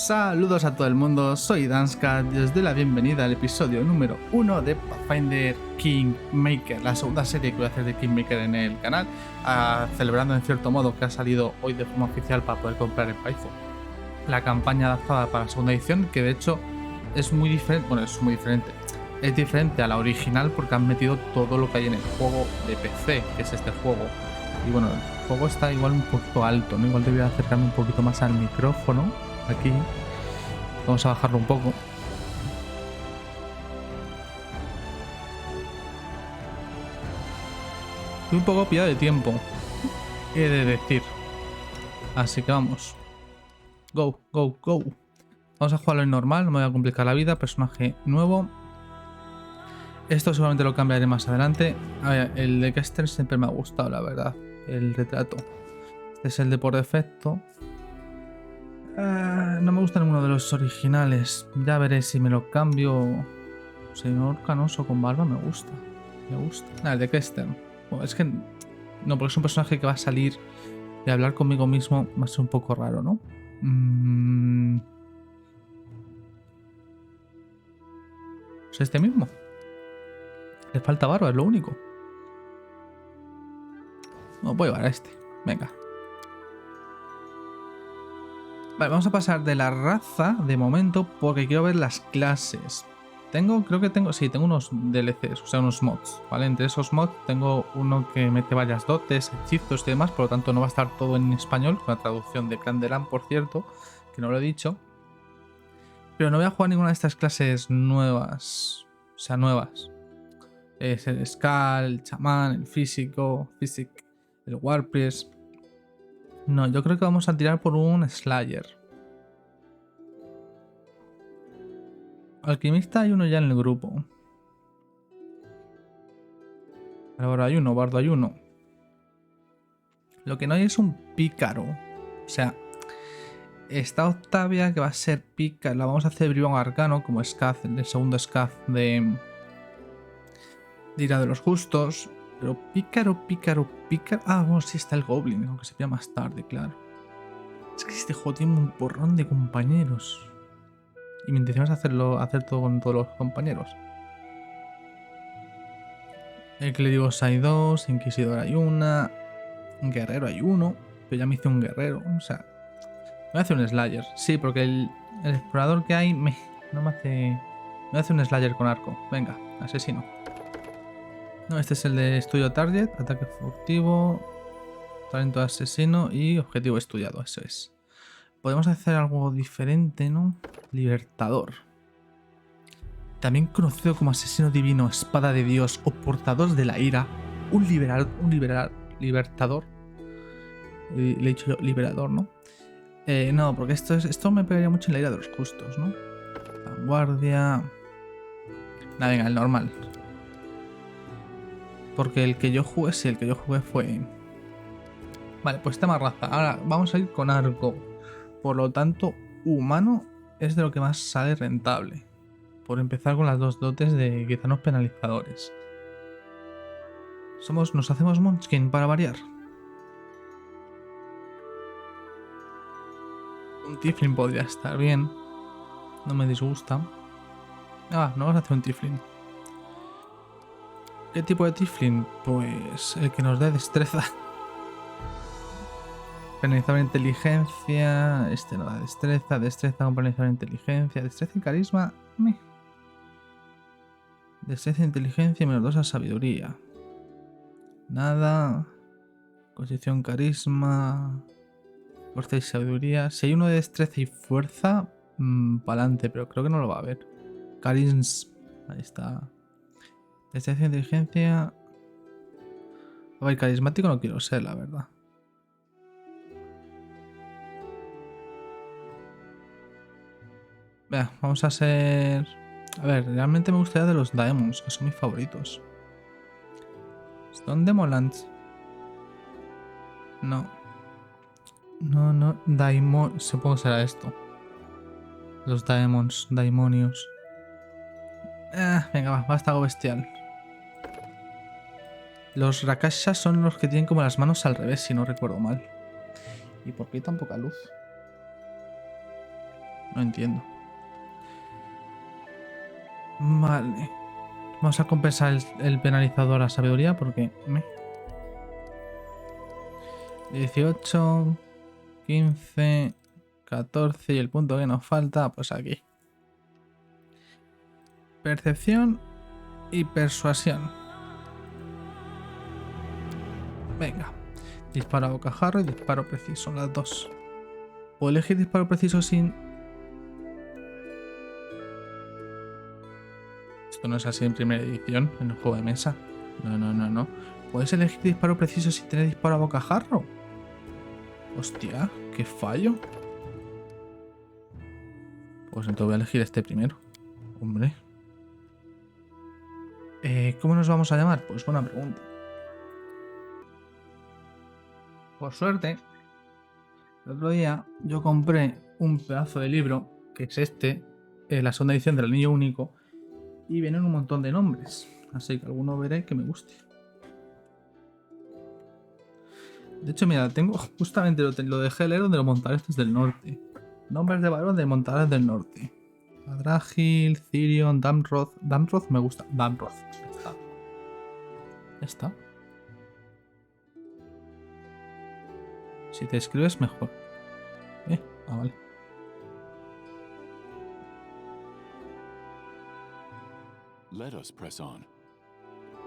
Saludos a todo el mundo, soy Danska y os doy la bienvenida al episodio número 1 de Pathfinder Kingmaker, la segunda serie que voy a hacer de Kingmaker en el canal, celebrando en cierto modo que ha salido hoy de forma oficial para poder comprar en Paizo la campaña adaptada para la segunda edición, que de hecho es muy diferente, es diferente a la original porque han metido todo lo que hay en el juego de PC, que es este juego. Y bueno, el juego está igual un poquito alto, ¿no? Igual debería acercarme un poquito más al micrófono. Aquí vamos a bajarlo un poco. Estoy un poco pillado de tiempo, he de decir. Así que vamos. Go, go, go. Vamos a jugarlo en normal, no me voy a complicar la vida. Personaje nuevo. Esto seguramente lo cambiaré más adelante. A ver, el de Kester siempre me ha gustado, la verdad. El retrato. Este es el de por defecto. No me gusta ninguno de los originales. Ya veré si me lo cambio. Señor canoso con barba me gusta. Me gusta. El de Kester. Bueno, es que no, porque es un personaje que va a salir y hablar conmigo mismo va a ser un poco raro, ¿no? Es este mismo. Le falta barba, es lo único. No, voy a llevar a este. Venga. Vale, vamos a pasar de la raza de momento porque quiero ver las clases. Tengo unos DLCs, o sea, unos mods, ¿vale? Entre esos mods tengo uno que mete varias dotes, hechizos y demás, por lo tanto no va a estar todo en español, con la traducción de Crandelan, por cierto, que no lo he dicho. Pero no voy a jugar ninguna de estas clases nuevas, o sea, nuevas. Es el Skal, el Chamán, el Físico, el Warpriest. No, yo creo que vamos a tirar por un Slayer. Alquimista hay uno ya en el grupo. Ahora hay uno, Bardo hay uno. Lo que no hay es un pícaro. O sea, esta Octavia que va a ser pícaro. La vamos a hacer bribón arcano como Scaz, el segundo Scaz de Ira de los Justos. Pero pícaro. Ah, bueno, sí está el Goblin, aunque se pilla más tarde, claro. Es que este juego tiene un porrón de compañeros. Y mi intención es hacer todo con todos los compañeros. El Clérigos hay dos, Inquisidor hay una, un Guerrero hay uno, pero ya me hice un Guerrero, o sea... Me voy a hacer un Slayer, sí, porque el explorador que hay me hace... Me voy a hacer un Slayer con arco, venga, asesino. No, este es el de estudio target, ataque furtivo, talento de asesino y objetivo estudiado, eso es. Podemos hacer algo diferente, ¿no? Libertador. También conocido como asesino divino, espada de Dios o portador de la ira, libertador. Le he dicho yo liberador, ¿no? No, porque esto me pegaría mucho en la ira de los justos, ¿no? Vanguardia. Nada, venga, el normal. Porque el que yo jugué, sí, el que yo jugué fue... Vale, pues tema raza. Ahora vamos a ir con arco. Por lo tanto, humano es de lo que más sale rentable. Por empezar con las dos dotes de guizanos penalizadores. Nos hacemos Munchkin para variar. Un Tiflin podría estar bien. No me disgusta. Ah, no vamos a hacer un Tiflin. ¿Qué tipo de Tiflin? Pues el que nos dé destreza. Penalizador de inteligencia. Este no da destreza. Destreza con penalizador de inteligencia. Destreza y carisma. Destreza e inteligencia menos 2 a sabiduría. Nada. Constitución, carisma. Fuerza y sabiduría. Si hay uno de destreza y fuerza, para adelante, pero creo que no lo va a haber. Carisma. Ahí está. Destreza e inteligencia. A ver, carismático no quiero ser, la verdad. Vea, vamos a ser... A ver, realmente me gustaría de los Daemons, que son mis favoritos. ¿Son Demolands? No. No, Daimon... Supongo que será esto. Los Daemons, Daimonios. Venga, va, basta algo bestial. Los Rakashas son los que tienen como las manos al revés, si no recuerdo mal. ¿Y por qué hay tan poca luz? No entiendo. Vale. Vamos a compensar el penalizador a sabiduría porque... 18, 15, 14 y el punto que nos falta, pues aquí. Percepción y persuasión. Venga. Disparo a bocajarro y disparo preciso, las dos. ¿Puedo elegir disparo preciso sin...? Esto no es así en primera edición, en el juego de mesa. No. ¿Puedes elegir disparo preciso sin tener disparo a bocajarro? Hostia, qué fallo. Pues entonces voy a elegir este primero. Hombre. ¿Cómo nos vamos a llamar? Pues buena pregunta. Por suerte, el otro día yo compré un pedazo de libro, que es este, la segunda edición del Niño Único, y vienen un montón de nombres. Así que alguno veré que me guste. De hecho, mira, tengo justamente lo dejé leer donde lo montaré desde el norte. Nombres de varón de montares del norte. Adrágil, Cirion, Damroth. Damroth me gusta. Damroth. Ya está. Si te escribes, mejor. Vale. Let us press on.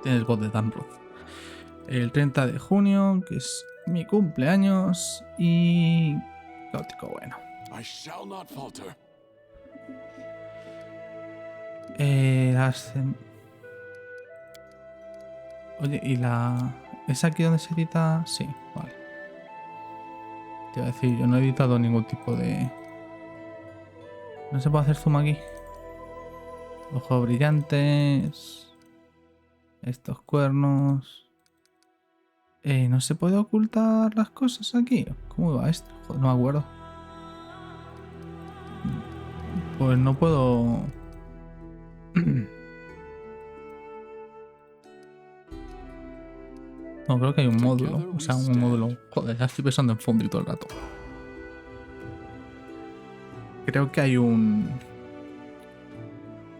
Tienes voz de Damroth. El 30 de junio, que es mi cumpleaños. Y... caótico, bueno. I shall not falter. Oye, ¿y la... ¿es aquí donde se edita? Sí, vale. Te iba a decir, yo no he editado ningún tipo de... ¿No se puede hacer zoom aquí? Ojos brillantes... Estos cuernos... ¿no se puede ocultar las cosas aquí? ¿Cómo va esto? Joder, no me acuerdo. Pues no puedo... No, creo que hay un módulo. O sea, un módulo... Joder, ya estoy pensando en Foundry todo el rato. Creo que hay un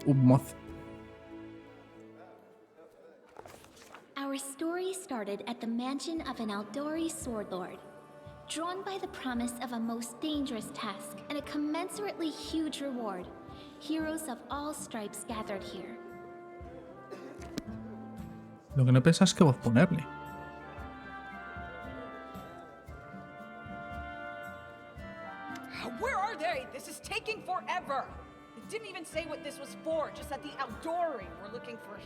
mod. Our story started at the mansion of an Aldori sword lord. Drawn by the promise of a most dangerous task and a commensurately huge reward, heroes of all stripes gathered here. Lo que no pensas es qué voz ponerle. Where are they? This is taking forever. It didn't even say what this was for, just that the Aldori were looking for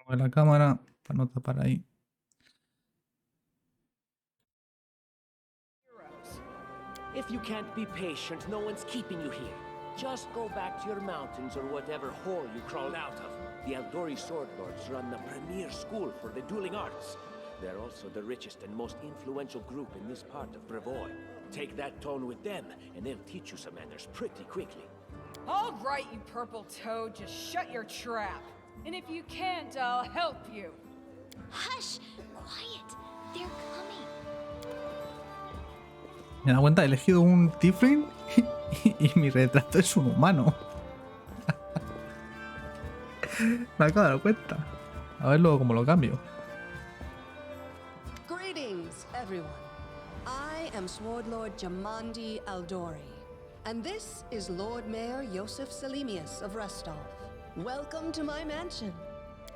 La cámara para no tapar ahí. heroes. If you can't be patient, no one's keeping you here. Just go back to your mountains or whatever hole you crawled out of. The Aldori Sword Lords run the premier school for the dueling arts. They're also the richest and most influential group in this part of Brevoy. Take that tone with them, and they'll teach you some manners pretty quickly. All right, you purple toad, just shut your trap. And if you can't, I'll help you. Hush! Quiet! They're coming. Me da cuenta, he elegido un Tiefling y mi retrato es un humano. Me acabo de dar cuenta. A ver luego cómo lo cambio. Greetings, everyone. I am Sword Lord Jamandi Aldori, and this is Lord Mayor Yosef Selimius of Restov. Welcome to my mansion.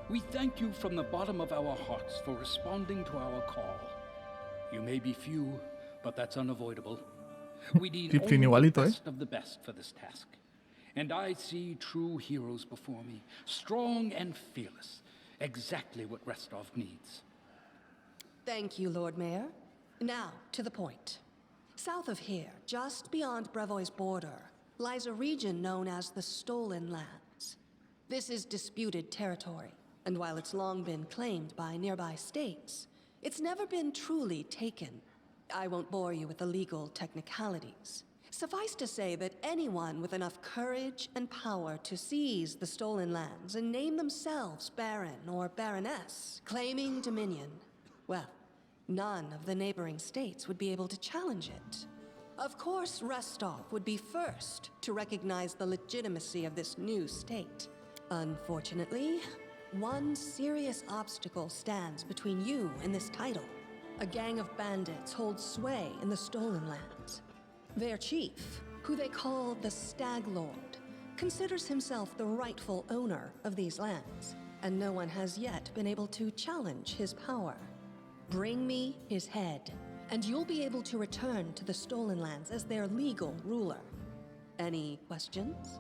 We thank you from the bottom of our hearts for responding to our call. You may be few, but that's unavoidable. We need Tiefling only the igualito, best of the best for this task. And I see true heroes before me, strong and fearless, exactly what Restov needs. Thank you, Lord Mayor. Now, to the point. South of here, just beyond Brevoy's border, lies a region known as the Stolen Lands. This is disputed territory, and while it's long been claimed by nearby states, it's never been truly taken. I won't bore you with the legal technicalities. Suffice to say that anyone with enough courage and power to seize the stolen lands and name themselves Baron or Baroness, claiming dominion, well, none of the neighboring states would be able to challenge it. Of course, Restov would be first to recognize the legitimacy of this new state. Unfortunately, one serious obstacle stands between you and this title. A gang of bandits holds sway in the Stolen Lands. Their chief, who they call the Stag Lord, considers himself the rightful owner of these lands, and no one has yet been able to challenge his power. Bring me his head, and you'll be able to return to the Stolen Lands as their legal ruler. Any questions?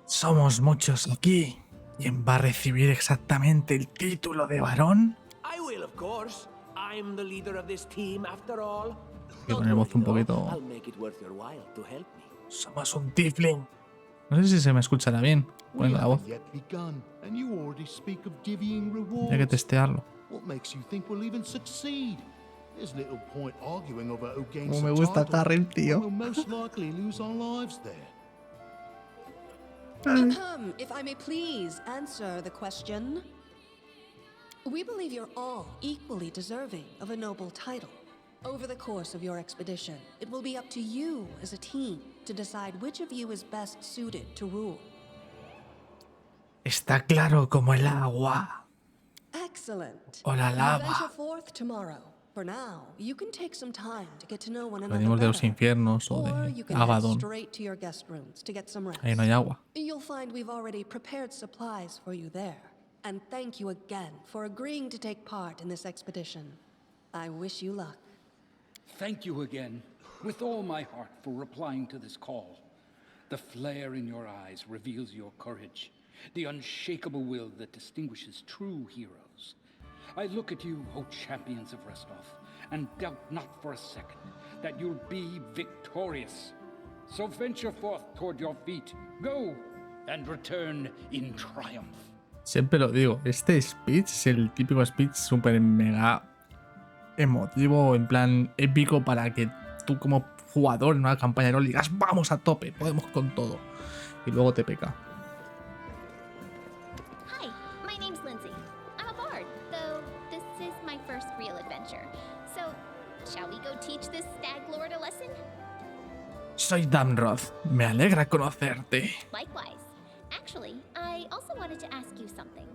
Somos muchos aquí. ¿Quién va a recibir exactamente el título de varón? I will, of course. I'm the leader of this team, after all. Que con el voz un poquito. I'll make it worth your while to help me. Somos un tiefling. No sé si se me escuchará bien poniendo la voz. Yet begun, and you already speak of divvying rewards. Hay que testearlo. What makes you think we'll even succeed? There's little point arguing over who gains Como me the gusta title. Carrel, tío. We'll most likely lose our lives there. If I may please answer the question. We believe you're all equally deserving of a noble title. Over the course of your expedition, it will be up to you as a team to decide which of you is best suited to rule. Está claro como el agua. Excellent. O la You lava. venture forth tomorrow. For now, you can take some time to get to know one another Venimos de los better. infiernos o Or de you can head Abaddon. straight to your guest rooms to get some rest. Ahí no hay agua. You'll find we've already prepared supplies for you there. And thank you again for agreeing to take part in this expedition. I wish you luck. Thank you again, with all my heart, for replying to this call. The flare in your eyes reveals your courage, the unshakable will that distinguishes true heroes. I look at you, O champions of Restov, and doubt not for a second that you'll be victorious. So venture forth toward your feet, go, and return in triumph. Siempre lo digo, este speech es el típico speech super mega emotivo, en plan épico, para que tú como jugador en una campaña de rol digas vamos a tope, podemos con todo. Y luego te peca. Hi, my name's Lindsay. I'm a bard, though this is my first real adventure. So, shall we go teach this stag lord a lesson? Soy Damroth, me alegra conocerte. Likewise. Actually, I also wanted to ask you something.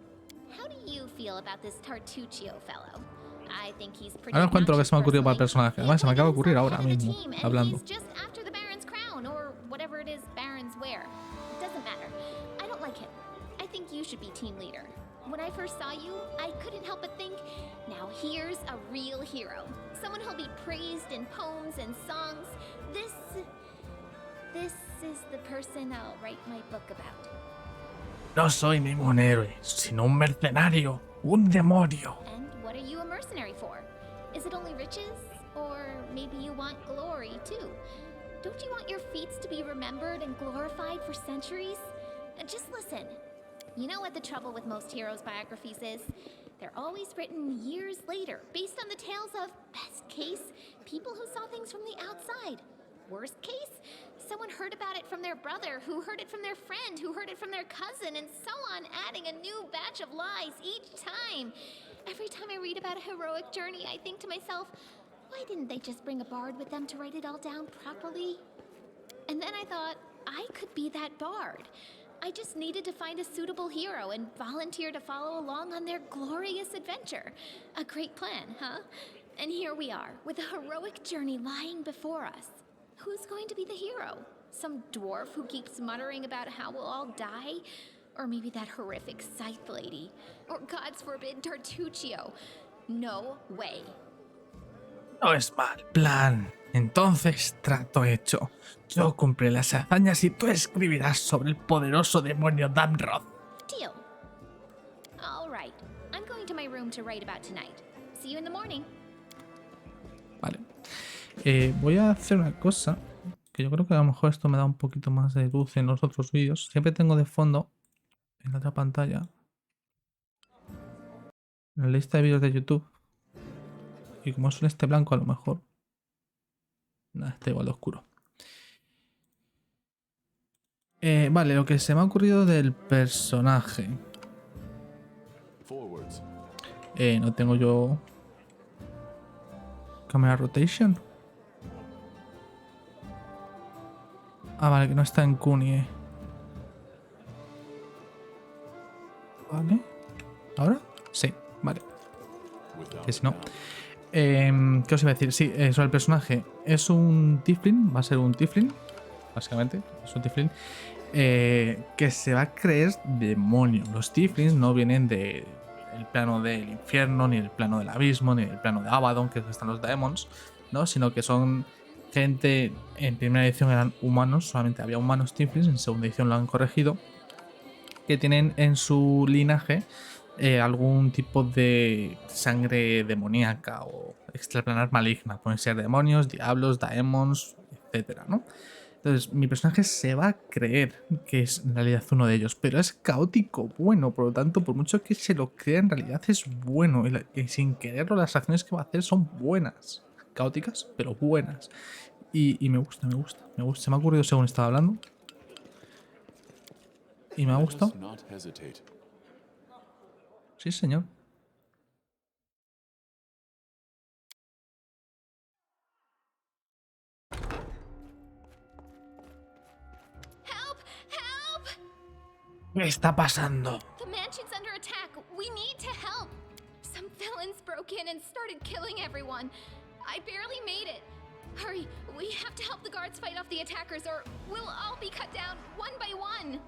How do you feel about this Tartuccio fellow? I think he's pretty Ahora os cuento lo que se me ha ocurrido para el personally. personaje. Además, se me acaba de ocurrir ahora Head of the mismo, team, and hablando. he's just after the Baron's crown, or whatever it is barons wear. It doesn't matter. I don't like him. I think you should be team leader. When I first saw you, I couldn't help but think, now here's a real hero. Someone who'll be praised in poems and songs. This is the person I'll write my book about. No soy ningún héroe, sino un mercenario, un demonio. And what are you a mercenary for? Is it only riches? Or maybe you want glory too? Don't you want your feats to be remembered and glorified for centuries? Just listen. You know what the trouble with most heroes' biographies is? They're always written years later, based on the tales of, best case, people who saw things from the outside. Worst case, someone heard about it from their brother, who heard it from their friend, who heard it from their cousin, and so on, adding a new batch of lies each time. Every time I read about a heroic journey, I think to myself, why didn't they just bring a bard with them to write it all down properly? And then I thought, I could be that bard. I just needed to find a suitable hero and volunteer to follow along on their glorious adventure. A great plan, huh? And here we are, with a heroic journey lying before us. Who's going to be the hero? Some dwarf who keeps muttering about how we'll all die? Or maybe that horrific scythe lady? Or, God's forbid, Tartuccio? No way. No es mal plan. Entonces, trato hecho. Yo cumpliré las hazañas y tú escribirás sobre el poderoso demonio Damroth. Deal. All right. I'm going to my room to write about tonight. See you in the morning. Vale. Voy a hacer una cosa, que yo creo que a lo mejor esto me da un poquito más de luz en los otros vídeos. Siempre tengo de fondo, en la otra pantalla, la lista de vídeos de YouTube. Y como es este blanco, a lo mejor... Nada, está igual de oscuro. Vale, lo que se me ha ocurrido del personaje. Forwards. No tengo yo... Camera rotation. Ah, vale, que no está en Cunie. Vale. ¿Ahora? Sí, vale. Que si no. ¿Qué os iba a decir? Sí, sobre el personaje. Es un Tiflin, va a ser un Tiflin. Básicamente, es un Tiflin. Que se va a creer demonio. Los Tiflins no vienen del plano del infierno, ni del plano del abismo, ni del plano de Abaddon, que están los Daemons, ¿no? Sino que son gente. En primera edición eran humanos, solamente había humanos Tiflins, en segunda edición lo han corregido. Que tienen en su linaje algún tipo de sangre demoníaca o extraplanar maligna. Pueden ser demonios, diablos, daemons, etcétera, ¿no? Entonces, mi personaje se va a creer que es en realidad uno de ellos, pero es caótico bueno, por lo tanto, por mucho que se lo crea, en realidad es bueno. Y sin quererlo, las acciones que va a hacer son buenas. Caóticas, pero buenas. Y me gusta. Se me ha ocurrido según estaba hablando. Y me ha gustado. Sí, señor. Help! Help! ¿Qué está pasando? The mansion's under attack. We need to help. Some villains broke in and started killing everyone. I barely made it. Hurry, we have to help the guards fight off the attackers or we'll all be cut down one by one.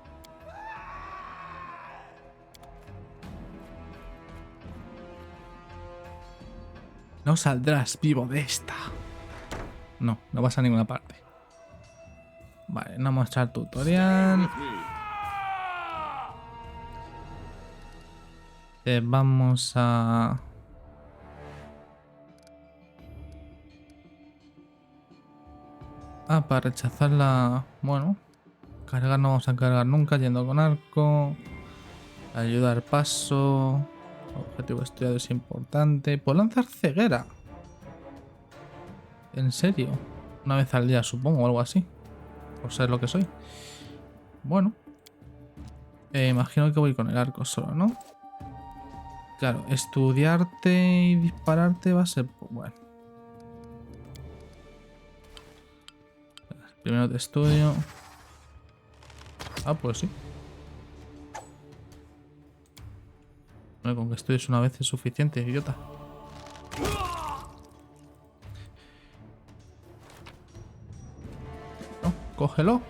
No saldrás vivo de esta. No vas a ninguna parte. Vale, no mostrar tutorial. Vamos a... para rechazar la... Bueno, cargar no vamos a cargar nunca yendo con arco. Ayudar paso. Objetivo estudiado es importante. ¿Puedo lanzar ceguera? ¿En serio? Una vez al día, supongo, o algo así. Por ser lo que soy. Bueno. Imagino que voy con el arco solo, ¿no? Claro, estudiarte y dispararte va a ser... Bueno. Primero te estudio. Ah, pues sí. Bueno, con que estudies una vez es suficiente, idiota. No, cógelo.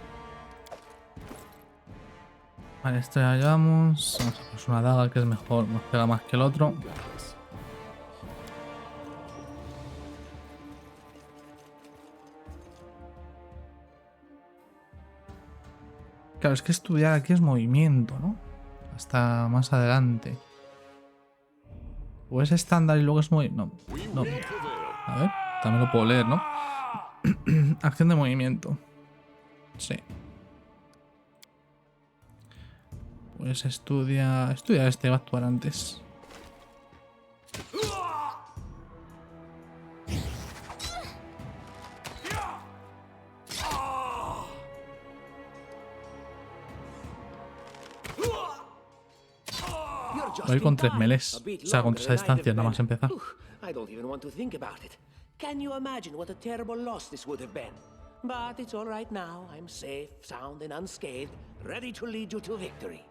Vale, esto ya llevamos. Vamos a poner una daga que es mejor, nos pega más que el otro. Claro, es que estudiar aquí es movimiento, ¿no? Hasta más adelante. O es estándar y luego es movimiento. No. A ver, también lo puedo leer, ¿no? Acción de movimiento. Sí. Pues estudia este, va a actuar antes. Voy con 3 meles. O sea, con 3 a distancia, nada más empezar. I don't even want to think about it. Can you imagine what a terrible loss this would have been? But it's all right now. I'm safe, sound, and unscathed, ready to lead you to victory.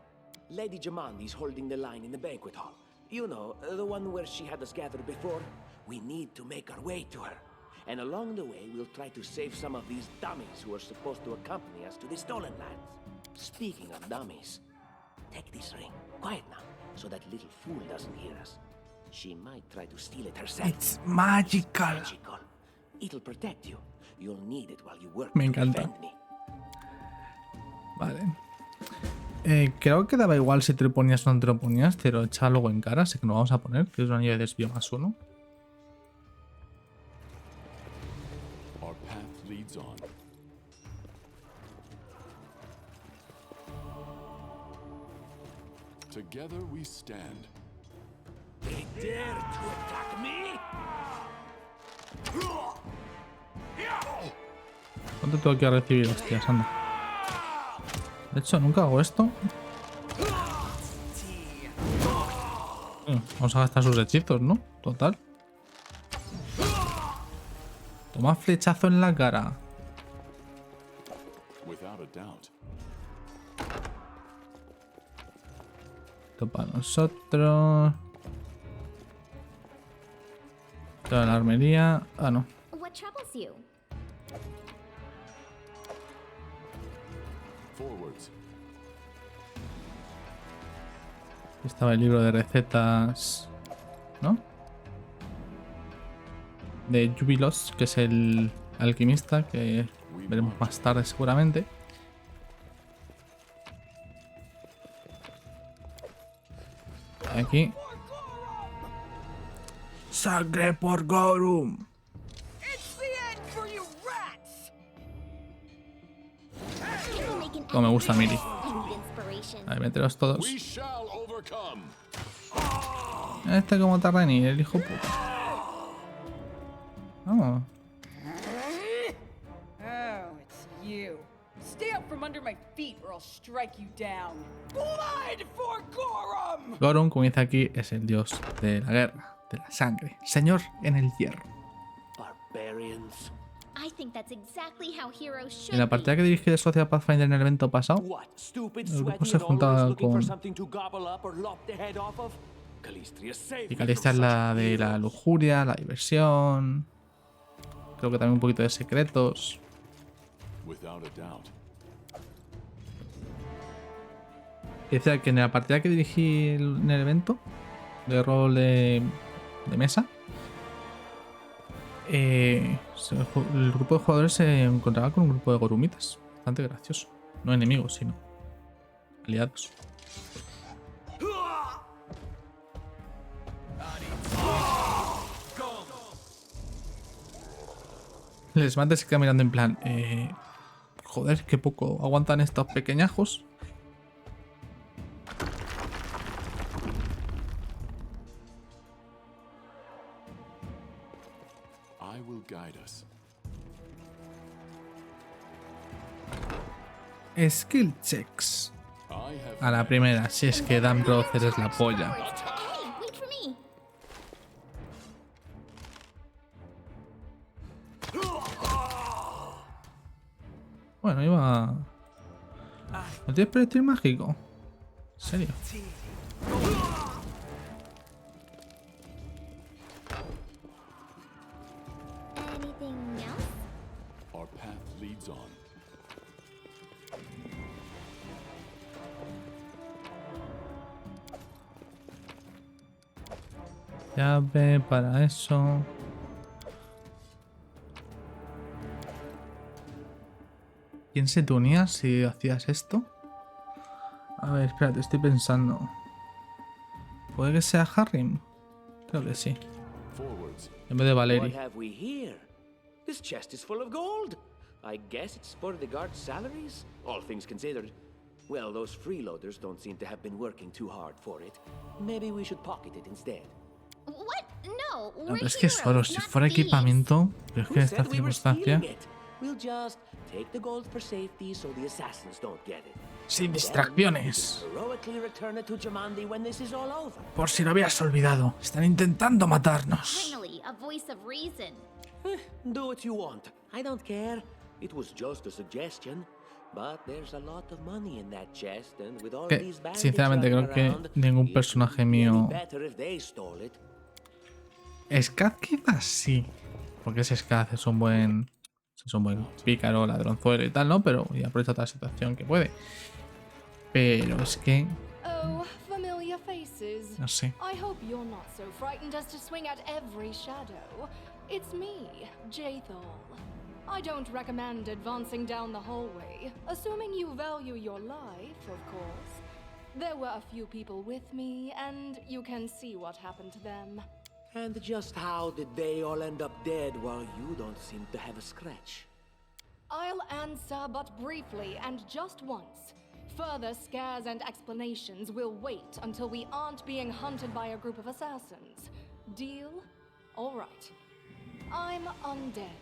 Lady Jamandi's holding the line in the banquet hall. You know, the one where she had us gathered before. We need to make our way to her. And along the way, we'll try to save some of these dummies who are supposed to accompany us to the Stolen Lands. Speaking of dummies, take this ring. Quiet now, so that little fool doesn't hear us. She might try to steal it herself. It's magical. Magical. It'll protect you. You'll need it while you work Me to encanta. defend me. Vale. Creo que daba igual si te lo ponías o no te lo ponías, pero echa luego en cara, así que no vamos a poner, que es un anillo de desvío +1. Our path leads on. Together we stand. They dare to attack me? ¿Cuánto tengo que recibir? Hostias, anda. De hecho, nunca hago esto. Vamos a gastar sus hechizos, ¿no? Total. Toma flechazo en la cara. a doubt. Esto para nosotros. Toda la armería. Ah, no. What troubles you? Forwards. Estaba el libro de recetas, ¿no? De Jubilos, que es el alquimista, que veremos más tarde seguramente. Aquí. ¡Sangre por Gorum! It's the end for you rats! Como me gusta Miri. I need inspiration. A ver, meteros todos. We shall overcome. Este como Tarreni, el hijo puta. Vamos. Oh, it's you. Stay up from under my feet or I'll strike you down. Blood for Gorum! Gorum, como dice aquí, es el dios de la guerra, de la sangre. Señor en el hierro. Barbarians. I think that's exactly how heroes should En la be. partida que dirigí de Sociedad Pathfinder en el evento pasado, What? Stupid, el grupo sweaty, se and juntaba always looking for con... something to gobble up or lop the head off of? Calistria, save Y me Calista es from la such de la heroes. lujuria, la diversión. Creo que también un poquito de secretos. Without a doubt. Y decía que en la partida que dirigí en el evento de rol de mesa, el grupo de jugadores se encontraba con un grupo de gorumitas. Bastante gracioso. No enemigos, sino aliados. Les manda se queda mirando en plan, joder, qué poco aguantan estos pequeñajos. I will guide us. Skill checks. I have A la primera, si es que Dan Brother es la polla. Hey, wait for me. Bueno, iba... ¿No tienes proyectil mágico? ¿En serio? Anything else? our path leads on. Llave para eso. ¿Quién se te unía si hacías esto? A ver, espérate, estoy pensando. ¿Puede que sea Harry? Creo que sí. Forwards. En vez de What Valeri. have we here? This chest is full of gold. I guess it's for the guards' salaries, all things considered. Well, those freeloaders don't seem to have been working too hard for it. Maybe we should pocket it instead. What? No, No, we're pero es que solo heroes, si not fuera thieves. equipamiento, pero es que Who en esta said we were circunstancia, stealing it? We'll just take the gold for safety so the assassins don't get it. sin Then distracciones. we can heroically return it to Jamandi when this is all over. Por si lo habías olvidado, están intentando matarnos. Finally, a voice of reason. Do what you want. I don't care. It was just a suggestion. But there's a lot of money in that chest, and with all Que, these bandits sinceramente, running creo que around, ningún it personaje would be mío... better if they stole it. Skad quizás sí. Porque es Skad, es un buen pícaro, ladronzuelo y tal, ¿no? Pero y aprovecha toda la situación que puede. Pero es que... Oh, familiar faces. No sé. I hope you're not so frightened as to swing at every shadow. It's me, Jaethal. I don't recommend advancing down the hallway, assuming you value your life, of course. There were a few people with me, and you can see what happened to them. And just how did they all end up dead while you don't seem to have a scratch? I'll answer but briefly and just once. Further scares and explanations will wait until we aren't being hunted by a group of assassins. Deal? All right. I'm undead.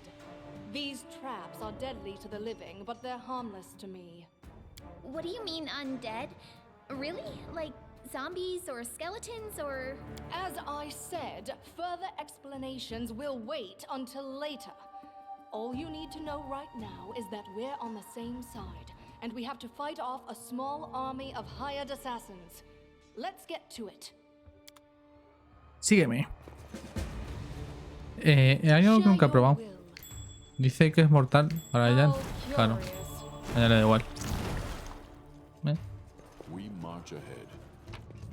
These traps are deadly to the living, but they're harmless to me. What do you mean undead? Really? Like zombies or skeletons or... As I said, further explanations will wait until later. All you need to know right now is that we're on the same side, and we have to fight off a small army of hired assassins. Let's get to it. Sígueme. Hay algo que nunca he probado. Dice que es mortal para ella. Claro. A ella le da igual. ¿Ves? We march ahead.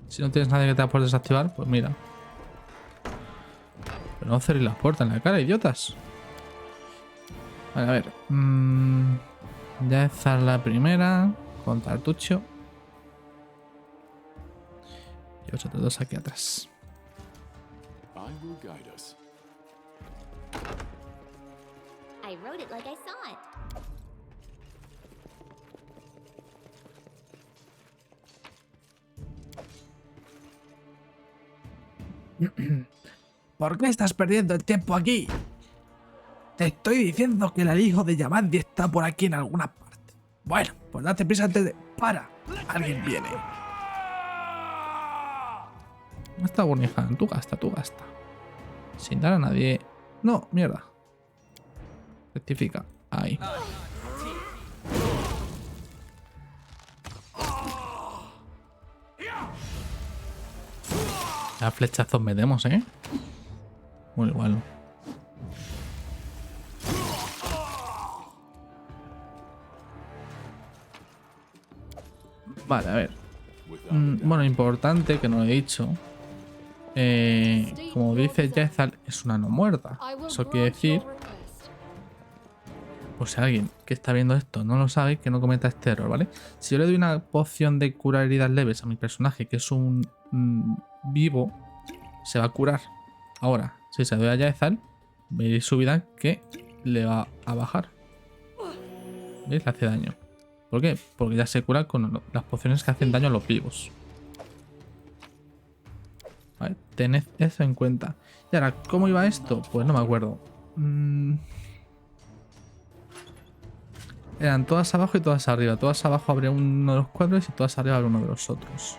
Si no tienes nadie que te la puedas desactivar, pues mira. Pero no cerréis las puertas en la cara, idiotas. Vale, a ver. Ya esta es la primera. Con Tartucho. Y los otros dos aquí atrás. I will guide us. I wrote it like I saw it. ¿Por qué estás perdiendo el tiempo aquí? Te estoy diciendo que el hijo de Yamandi está por aquí en alguna parte. Bueno, pues date prisa antes de... ¡Para! Alguien viene. No está Burnihan, tú gasta. Sin dar a nadie... No, mierda. Rectifica. Ahí. Ya flechazos metemos, ¿eh? Muy igual. Vale, a ver. Bueno, importante que no lo he dicho. Como dice Jezal, es una no muerta. Eso quiere decir, pues si alguien que está viendo esto no lo sabe, que no cometa este error, ¿vale? Si yo le doy una poción de curar heridas leves a mi personaje, que es un vivo, se va a curar. Ahora, si se doy a Jezal, veréis su vida que le va a bajar. ¿Veis? Le hace daño. ¿Por qué? Porque ya se cura con las pociones que hacen daño a los vivos. Vale, tened eso en cuenta. Y ahora, ¿cómo iba esto? Pues no me acuerdo. Eran todas abajo y todas arriba. Todas abajo habría uno de los cuadros y todas arriba habría uno de los otros.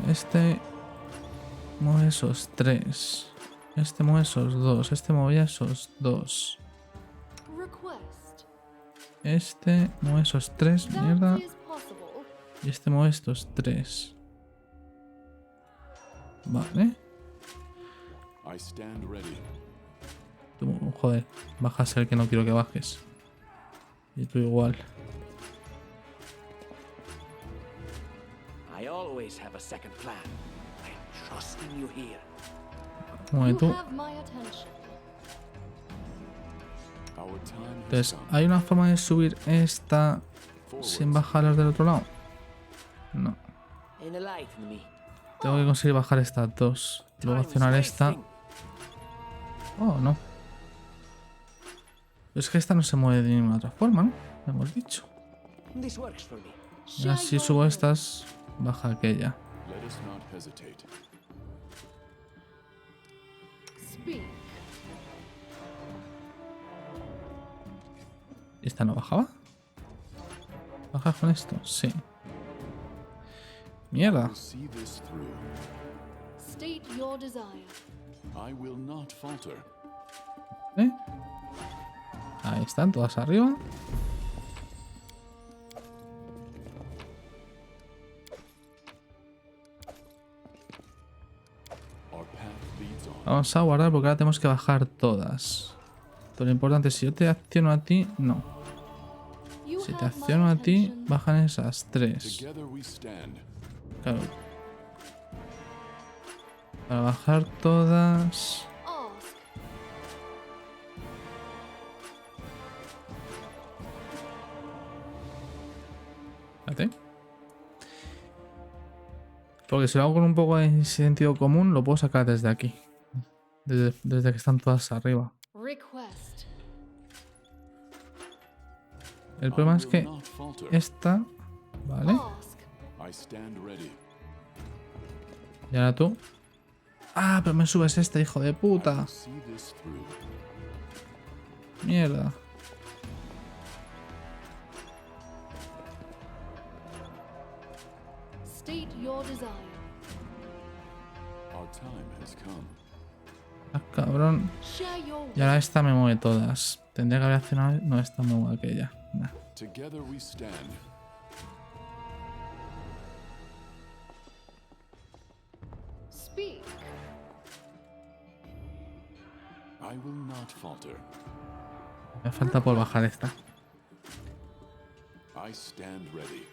Este mueve esos 3. Este mueve esos 2. Este mueve esos 2. Este mueve esos 3. Mierda. Y este mueve estos 3. Vale. I stand ready. Tú, joder, bajas el que no quiero que bajes. Y tú igual. I always have a second plan. I'm trusting you here. Mueve tú. Our time has Entonces, come. ¿hay una forma de subir esta sin bajarlas del otro lado? No. Enlighten me. Tengo que conseguir bajar estas dos. Luego accionar esta. Oh, no. Pero es que esta no se mueve de ninguna otra forma, ¿no? Lo hemos dicho. This works for me. Y ahora si subo estas, baja aquella. Let us not hesitate. ¿Y esta no bajaba? ¿Baja con esto? Sí. Mierda. We'll see this through. State your desire. I will not falter. ¿Eh? Ahí están, todas arriba. Our path leads on. Vamos a guardar porque ahora tenemos que bajar todas. Pero lo importante, si yo te acciono a ti, no. Si te acciono a ti, bajan esas 3. Together we stand. Claro. Para bajar todas... Espérate. Porque si lo hago con un poco de sentido común, lo puedo sacar desde aquí. Desde que están todas arriba. El problema es que esta... Vale. I stand ready. Y ahora tú. Ah, pero me subes este, hijo de puta. See this through. Mierda. State your desire. Our time has come. Ah, cabrón. Share your Y ahora esta me mueve todas. Tendría que haber accionado. No, esta me mueve aquella. Nah. Together we stand. speak. I will not falter. Me falta por bajar esta. I stand ready.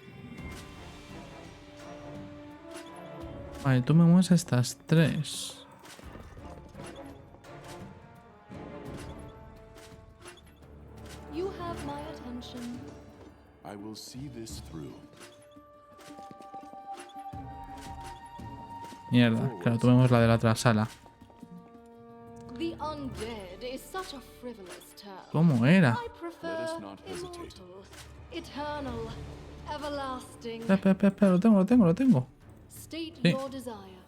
Vale, tú me mueves estas tres. You have my attention. I will see this through. Mierda, claro, tú me mueves la de la otra sala. The undead is such a frivolous term. ¿Cómo era? I prefer Let us not hesitate. immortal, eternal, everlasting. Espera, lo tengo. State Sí. your desire.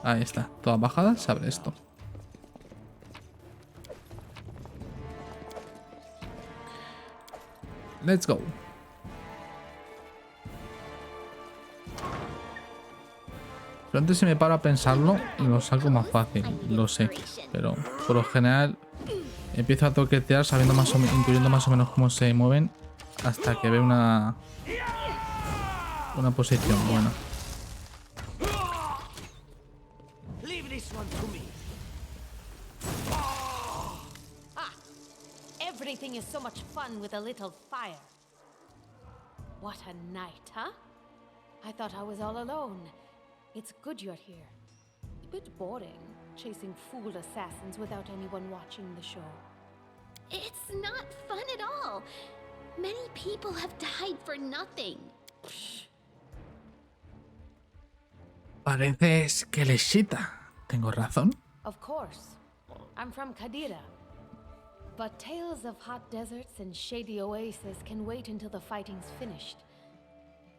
Ahí está, todas bajadas, se abre esto. Let's go. Pero antes si me paro a pensarlo, lo saco más fácil, lo sé. Pero por lo general empiezo a toquetear sabiendo más o menos, intuyendo más o menos cómo se mueven hasta que veo una posición buena. Leave this one to me. Everything is so much fun with a little fire. What a night, huh? I thought I was all alone. It's good you're here. A bit boring, chasing fool assassins without anyone watching the show. It's not fun at all. Many people have died for nothing. Parece esquelechita. ¿Tengo razón? Of course. I'm from Kadira. But tales of hot deserts and shady oases can wait until the fighting's finished.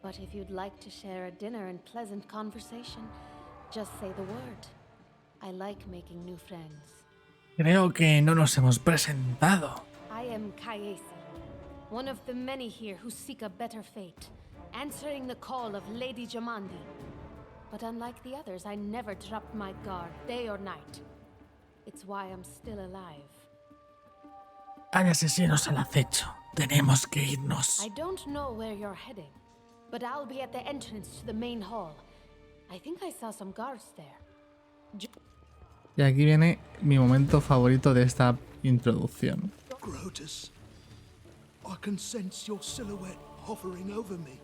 But if you'd like to share a dinner and pleasant conversation, just say the word. I like making new friends. Creo que no nos hemos presentado. I am Kayesi, one of the many here who seek a better fate, answering the call of Lady Jamandi. But unlike the others, I never dropped my guard, day or night. It's why I'm still alive. Hay asesinos al acecho. Tenemos que irnos. I don't know where you're heading, but I'll be at the entrance to the main hall. I think I saw some guards there. Y aquí viene mi momento favorito de esta introducción. Grotus, I can sense your silhouette hovering over me.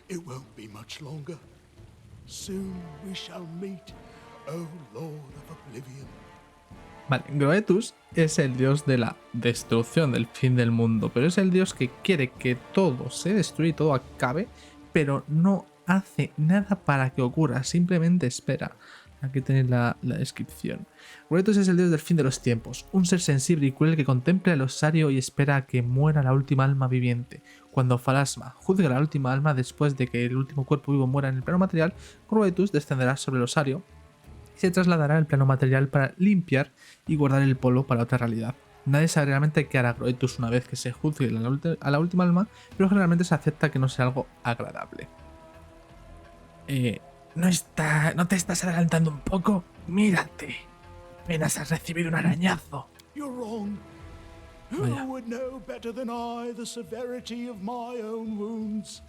It won't be much longer. Soon we shall meet, O Lord of Oblivion. Vale, Groetus es el dios de la destrucción, del fin del mundo, pero es el dios que quiere que todo se destruya y todo acabe, pero no hace nada para que ocurra, simplemente espera. Aquí tenéis la descripción. Groetus es el dios del fin de los tiempos, un ser sensible y cruel que contempla el osario y espera a que muera la última alma viviente. Cuando Phalasma juzgue a la última alma después de que el último cuerpo vivo muera en el plano material, Groetus descenderá sobre el osario y se trasladará al plano material para limpiar y guardar el polvo para otra realidad. Nadie sabe realmente qué hará Groetus una vez que se juzgue a la última alma, pero generalmente se acepta que no sea algo agradable. ¿No te estás adelantando un poco? Mírate. Apenas has recibido un arañazo. You're wrong. Vaya. Who would know better than I the severity of my own wounds?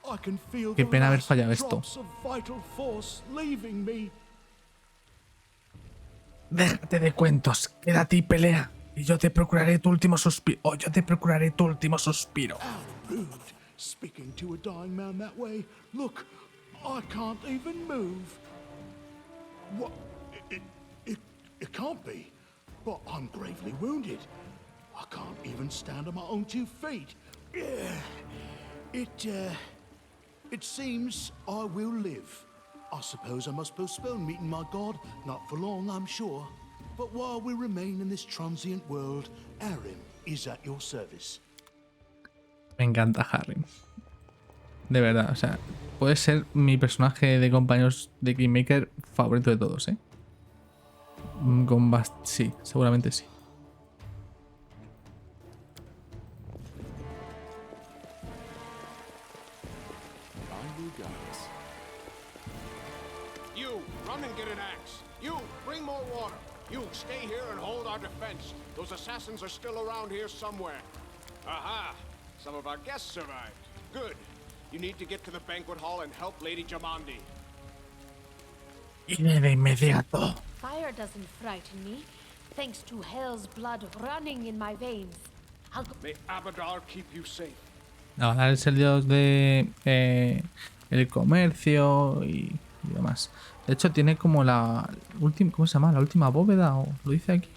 I can feel Qué the pena haber last fallado esto. drops of vital force leaving me. Déjate de cuentos. Quédate y pelea. Y yo te procuraré tu último suspiro. O yo te procuraré tu último suspiro. Rude, speaking to a dying man that way. Look, I can't even move. What? It can't be. But I'm gravely wounded. I can't even stand on my own 2 feet. It seems I will live. I suppose I must postpone meeting my god. Not for long, I'm sure. But while we remain in this transient world, Arim is at your service. Me encanta Harry. De verdad, o sea, puede ser mi personaje de compañeros de Kingmaker favorito de todos, ¿eh? Sí, seguramente sí. I will guide us. You, run and get an axe. You, bring more water. You, stay here and hold our defense. Those assassins are still around here somewhere. Aha! Some of our guests survived. Good. You need to get to the banquet hall and help Lady Jamandi. Iré de inmediato. Fire doesn't frighten me, thanks to hell's blood running in my veins. I'll go. May Abadar keep you safe. Ahora es el dios de el comercio y demás. De hecho tiene como la última, ¿cómo se llama? La última bóveda, o lo dice aquí.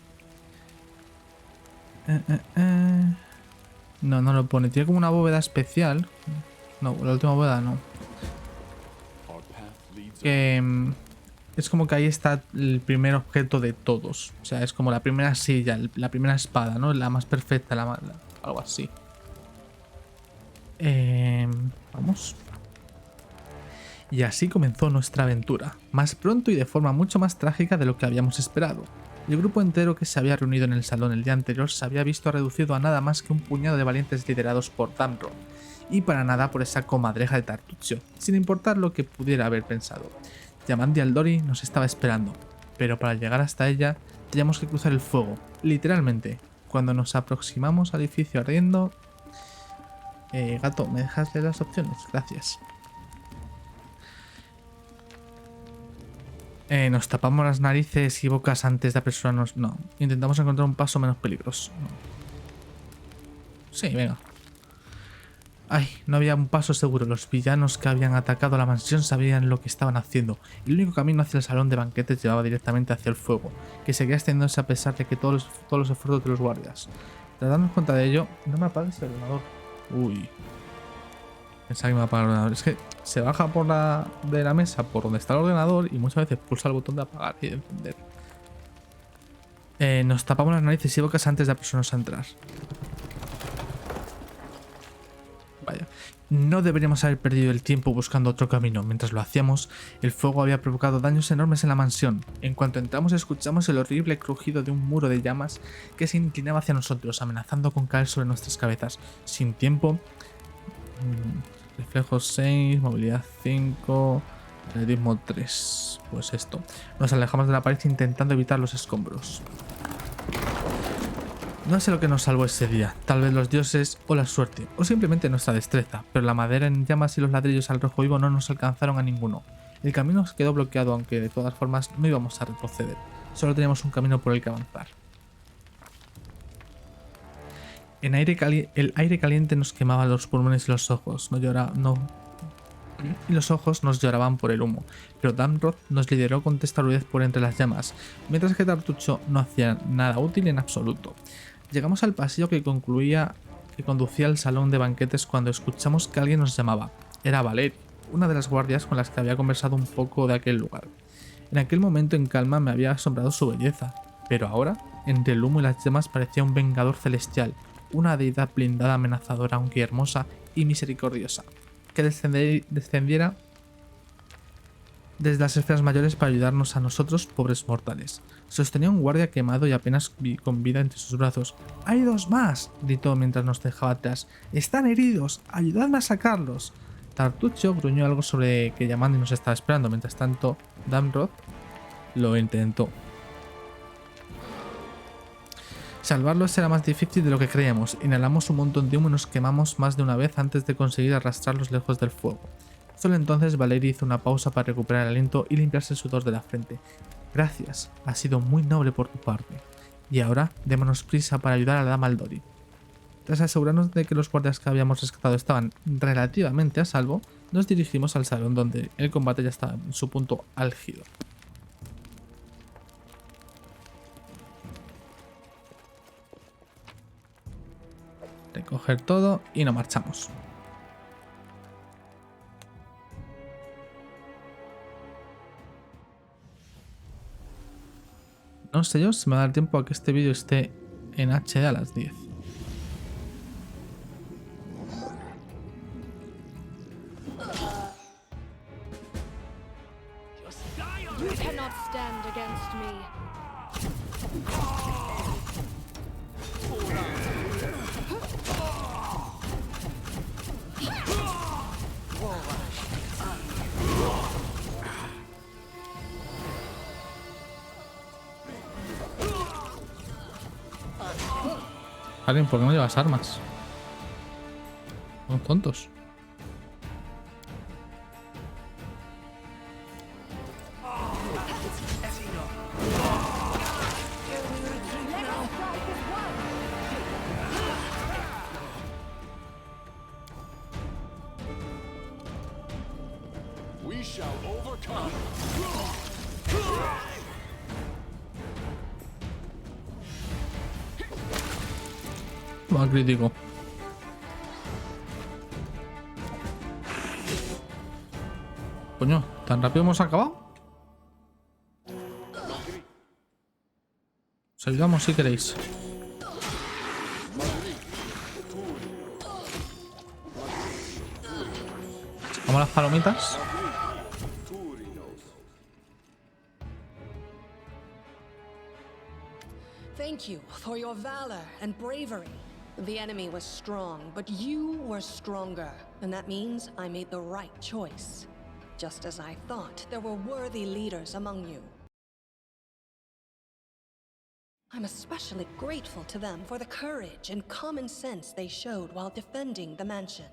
No, no lo pone. Tiene como una bóveda especial. No, la última bóveda no. Que es como que ahí está el primer objeto de todos. O sea, es como la primera silla, la primera espada, ¿no? La más perfecta, algo así. Vamos. Y así comenzó nuestra aventura, más pronto y de forma mucho más trágica de lo que habíamos esperado. El grupo entero que se había reunido en el salón el día anterior se había visto reducido a nada más que un puñado de valientes liderados por Damrod, y para nada por esa comadreja de Tartuccio, sin importar lo que pudiera haber pensado. Jamandi Aldori nos estaba esperando, pero para llegar hasta ella teníamos que cruzar el fuego, literalmente. Cuando nos aproximamos al edificio ardiendo... gato, ¿me dejas leer las opciones? Gracias. Nos tapamos las narices y bocas antes de apresurarnos. No, intentamos encontrar un paso menos peligroso. No. Sí, venga. Ay, no había un paso seguro. Los villanos que habían atacado la mansión sabían lo que estaban haciendo. Y el único camino hacia el salón de banquetes llevaba directamente hacia el fuego, que seguía extendiéndose a pesar de que todos los esfuerzos de los guardias. Tras darnos cuenta de ello, no me apagues el ordenador. Uy. Pensaba que me apagar el ordenador. Es que se baja por de la mesa por donde está el ordenador y muchas veces pulsa el botón de apagar y de encender. Nos tapamos las narices y bocas antes de apresurarnos a entrar. Vaya. No deberíamos haber perdido el tiempo buscando otro camino. Mientras lo hacíamos, el fuego había provocado daños enormes en la mansión. En cuanto entramos, escuchamos el horrible crujido de un muro de llamas que se inclinaba hacia nosotros, amenazando con caer sobre nuestras cabezas. Sin tiempo... reflejos 6, movilidad 5, atletismo 3. Pues esto. Nos alejamos de la pared intentando evitar los escombros. No sé lo que nos salvó ese día, tal vez los dioses o la suerte, o simplemente nuestra destreza, pero la madera en llamas y los ladrillos al rojo vivo no nos alcanzaron a ninguno. El camino quedó bloqueado, aunque de todas formas no íbamos a retroceder, solo teníamos un camino por el que avanzar. El aire caliente nos quemaba los pulmones y los ojos, y los ojos nos lloraban por el humo, pero Damrod nos lideró con testarudez por entre las llamas, mientras que Tartuccio no hacía nada útil en absoluto. Llegamos al pasillo que conducía al salón de banquetes cuando escuchamos que alguien nos llamaba. Era Valery, una de las guardias con las que había conversado un poco de aquel lugar. En aquel momento en calma me había asombrado su belleza, pero ahora, entre el humo y las llamas, parecía un vengador celestial, una deidad blindada, amenazadora, aunque hermosa y misericordiosa, que descendiera desde las esferas mayores para ayudarnos a nosotros, pobres mortales. Sostenía un guardia quemado y apenas con vida entre sus brazos. ¡Hay dos más!, gritó mientras nos dejaba atrás. ¡Están heridos! ¡Ayudadme a sacarlos! Tartuccio gruñó algo sobre que Jamandi nos estaba esperando. Mientras tanto, Damrod lo intentó. Salvarlos era más difícil de lo que creíamos. Inhalamos un montón de humo y nos quemamos más de una vez antes de conseguir arrastrarlos lejos del fuego. Solo entonces Valery hizo una pausa para recuperar el aliento y limpiarse el sudor de la frente. Gracias, ha sido muy noble por tu parte. Y ahora, démonos prisa para ayudar a la dama Aldori. Tras asegurarnos de que los guardias que habíamos rescatado estaban relativamente a salvo, nos dirigimos al salón donde el combate ya estaba en su punto álgido. Recoger todo y nos marchamos. No sé yo si me va a dar tiempo a que este vídeo esté en HD a las 10. You cannot stand against me. Karin, ¿por qué no llevas armas? Son tontos. We shall overcome. Va crítico. Coño, ¿tan rápido hemos acabado? Os ayudamos si queréis. Sacamos las palomitas. Thank you for your valor and bravery. The enemy was strong, but you were stronger. And that means I made the right choice. Just as I thought, there were worthy leaders among you. I'm especially grateful to them for the courage and common sense they showed while defending the mansion.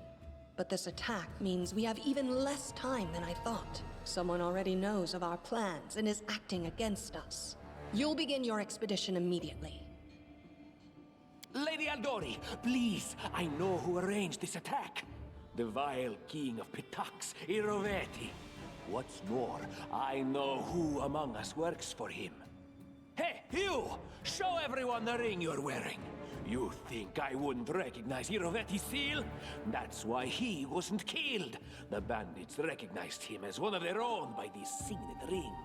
But this attack means we have even less time than I thought. Someone already knows of our plans and is acting against us. You'll begin your expedition immediately. Lady Aldori, please, I know who arranged this attack. The vile king of Pitax, Iroveti. What's more, I know who among us works for him. Hey, you! Show everyone the ring you're wearing. You think I wouldn't recognize Iroveti's seal? That's why he wasn't killed. The bandits recognized him as one of their own by this signet ring.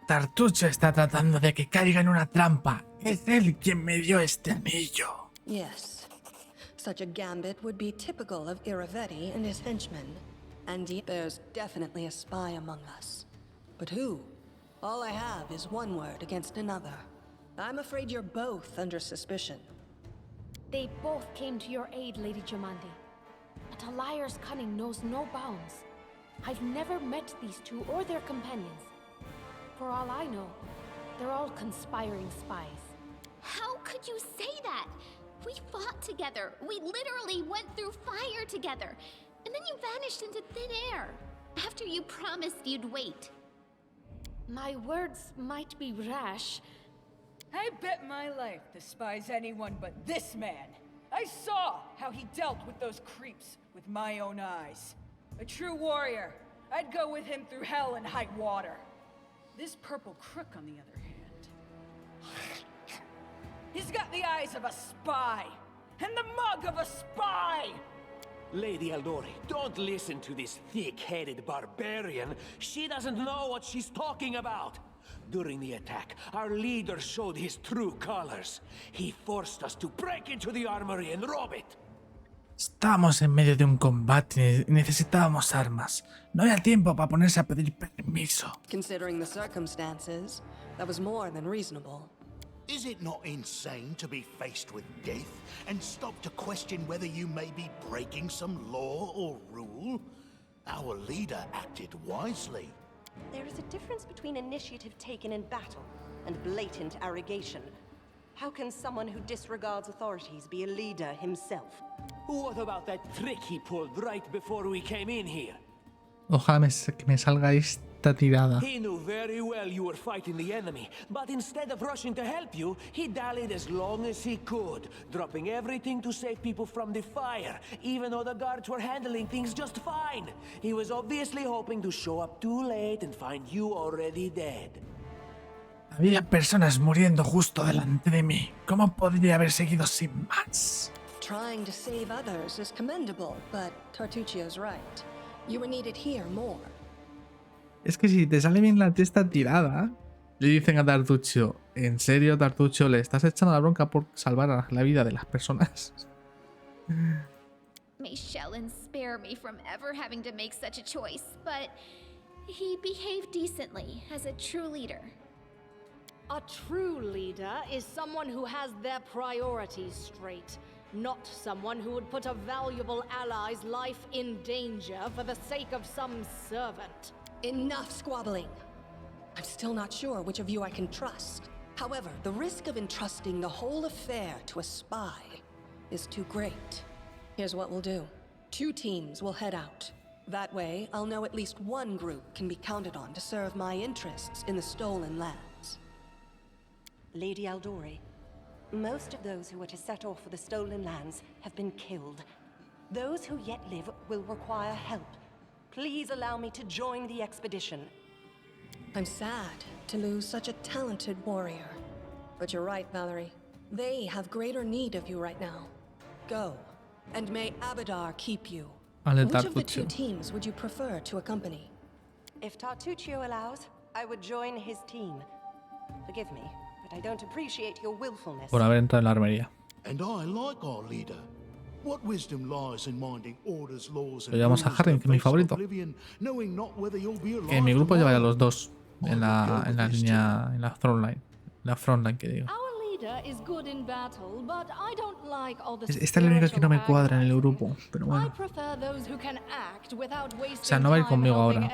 Tartucho está tratando de que caiga en una trampa. Es él quien me dio este anillo. Yes. Such a gambit would be typical of Iroveti and his henchmen. And yet there's definitely a spy among us. But who? All I have is one word against another. I'm afraid you're both under suspicion. They both came to your aid, Lady Jamandi. But a liar's cunning knows no bounds. I've never met these two or their companions. For all I know, they're all conspiring spies. How could you say that? We fought together. We literally went through fire together. And then you vanished into thin air. After you promised you'd wait. My words might be rash. I bet my life despise anyone but this man. I saw how he dealt with those creeps with my own eyes. A true warrior. I'd go with him through hell and high water. This purple crook, on the other hand, he's got the eyes of a spy, and the mug of a spy! Lady Aldori, don't listen to this thick-headed barbarian. She doesn't know what she's talking about. During the attack, our leader showed his true colors. He forced us to break into the armory and rob it. Estábamos en medio de un combate y necesitábamos armas. No había tiempo para ponerse a pedir permiso. Considering the circumstances, that was more than reasonable. Is it not insane to be faced with death and stop to question whether you may be breaking some law or rule? Our leader acted wisely. There is a difference between initiative taken in battle and blatant arrogation. How can someone who disregards authorities be a leader himself? What about that trick he pulled right before we came in here? Ojalá que me salga esta tirada. He knew very well you were fighting the enemy, but instead of rushing to help you, he dallied as long as he could, dropping everything to save people from the fire, even though the guards were handling things just fine. He was obviously hoping to show up too late and find you already dead. Había personas muriendo justo delante de mí. ¿Cómo podría haber seguido sin más? Trying to save others is commendable, but Tartuccio's right. You were needed here more. Es que si te sale bien esta tirada, le dicen a Tartuccio, ¿en serio, Tartuccio, le estás echando la bronca por salvar la vida de las personas? May Shelyn spare me from ever having to make such a choice, but he behaved decently as a true leader. A true leader is someone who has their priorities straight, not someone who would put a valuable ally's life in danger for the sake of some servant. Enough squabbling. I'm still not sure which of you I can trust. However, the risk of entrusting the whole affair to a spy is too great. Here's what we'll do. 2 teams will head out. That way, I'll know at least one group can be counted on to serve my interests in the Stolen Lands. Lady Aldori, most of those who were to set off for the Stolen Lands have been killed. Those who yet live will require help. Please allow me to join the expedition. I'm sad to lose such a talented warrior. But you're right, Valerie. They have greater need of you right now. Go, and may Abadar keep you. Which of the 2 teams would you prefer to accompany? If Tartuccio allows, I would join his team. Forgive me, but I don't appreciate your willfulness. Por haber entrado en la armería. And I like our leader. What wisdom lies in minding orders, laws, and Lo llevamos a Harry, que es mi favorito. knowing not whether you'll be alive Que mi grupo or lleva a not. los dos en la línea, en la frontline. La frontline que digo. Esta es la única que no me cuadra en el grupo, pero bueno. O sea, no va a ir conmigo ahora.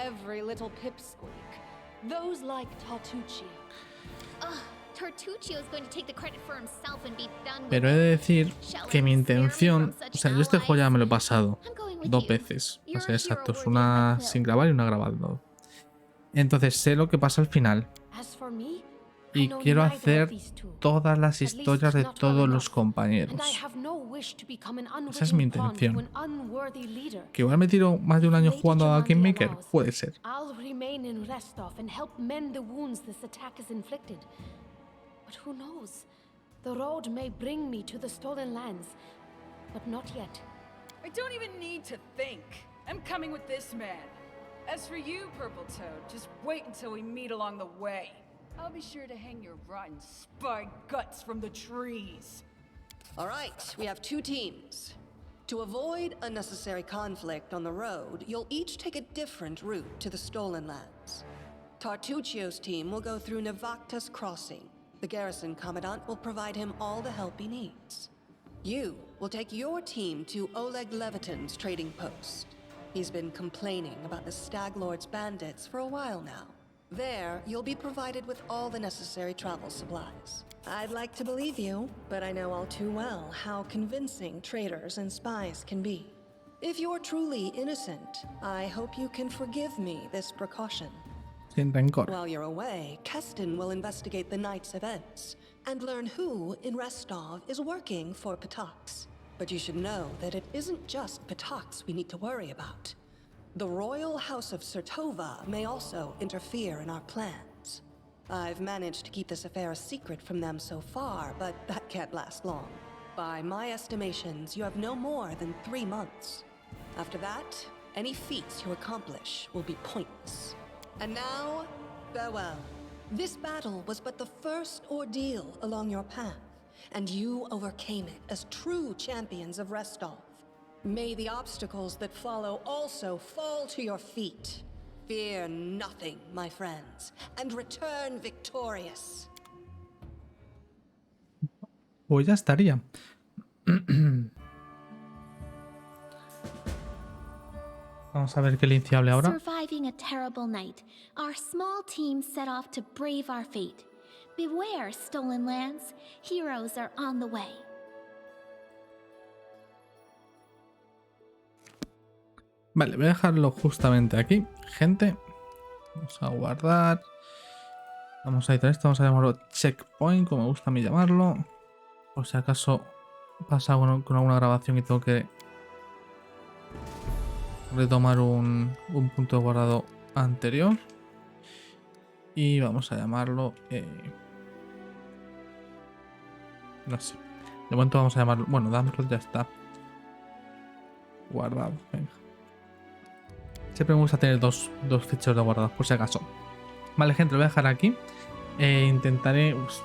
Pero he de decir que mi intención, o sea, yo este juego ya me lo he pasado 2 veces, para ser exactos, una sin grabar y una grabando. Entonces sé lo que pasa al final y quiero hacer todas las historias de todos los compañeros. Esa es mi intención. Que igual me tiro más de un año jugando a Kingmaker, puede ser. But who knows? The road may bring me to the Stolen Lands, but not yet. I don't even need to think. I'm coming with this man. As for you, Purple Toad, just wait until we meet along the way. I'll be sure to hang your rotten spy guts from the trees. All right, we have 2 teams. To avoid unnecessary conflict on the road, you'll each take a different route to the Stolen Lands. Tartuccio's team will go through Navacta's Crossing. The garrison commandant will provide him all the help he needs. You will take your team to Oleg Levitin's trading post. He's been complaining about the Stag Lord's bandits for a while now. There, you'll be provided with all the necessary travel supplies. I'd like to believe you, but I know all too well how convincing traitors and spies can be. If you're truly innocent, I hope you can forgive me this precaution. Sin rencor. While you're away, Keston will investigate the night's events and learn who in Restov is working for Patox. But you should know that it isn't just Patox we need to worry about. The Royal House of Sertova may also interfere in our plans. I've managed to keep this affair a secret from them so far, but that can't last long. By my estimations, you have no more than 3 months. After that, any feats you accomplish will be pointless. And now, farewell. This battle was but the first ordeal along your path, and you overcame it as true champions of Restov. May the obstacles that follow also fall to your feet. Fear nothing, my friends, and return victorious. Pues ya estaría. Vamos a ver qué Lindsay hable ahora. Surviving a terrible night, our small team set off to brave our fate. Beware, Stolen Lands. Heroes are on the way. Vale, voy a dejarlo justamente aquí. Gente, vamos a guardar. Vamos a editar esto, vamos a llamarlo checkpoint, como me gusta a mí llamarlo. Por si acaso pasa con alguna grabación y tengo que retomar un punto guardado anterior. Y vamos a llamarlo... no sé. De momento vamos a llamarlo... Bueno, Damrod ya está guardado. Venga. Siempre me gusta tener dos ficheros de guardados, por si acaso. Vale, gente, lo voy a dejar aquí. Intentaré... es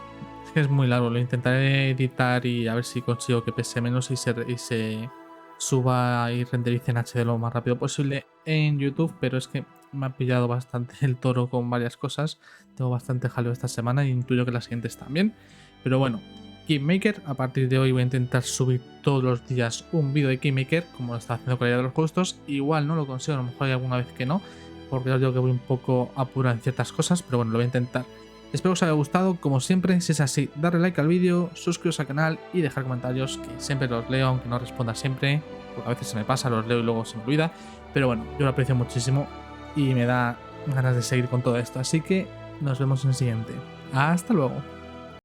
que es muy largo. Lo intentaré editar y a ver si consigo que pese menos y se suba y renderice en HD lo más rápido posible en YouTube. Pero es que me ha pillado bastante el toro con varias cosas. Tengo bastante jaleo esta semana y intuyo que las siguientes también. Pero bueno, Kingmaker, a partir de hoy voy a intentar subir todos los días un vídeo de Kingmaker, como lo está haciendo con la idea de los justos. Igual no lo consigo, a lo mejor hay alguna vez que no, porque os digo que voy un poco apurado en ciertas cosas, pero bueno, lo voy a intentar. Espero que os haya gustado, como siempre, si es así, darle like al vídeo, suscribiros al canal y dejar comentarios, que siempre los leo, aunque no responda siempre, porque a veces se me pasa, los leo y luego se me olvida, pero bueno, yo lo aprecio muchísimo y me da ganas de seguir con todo esto, así que nos vemos en el siguiente. ¡Hasta luego!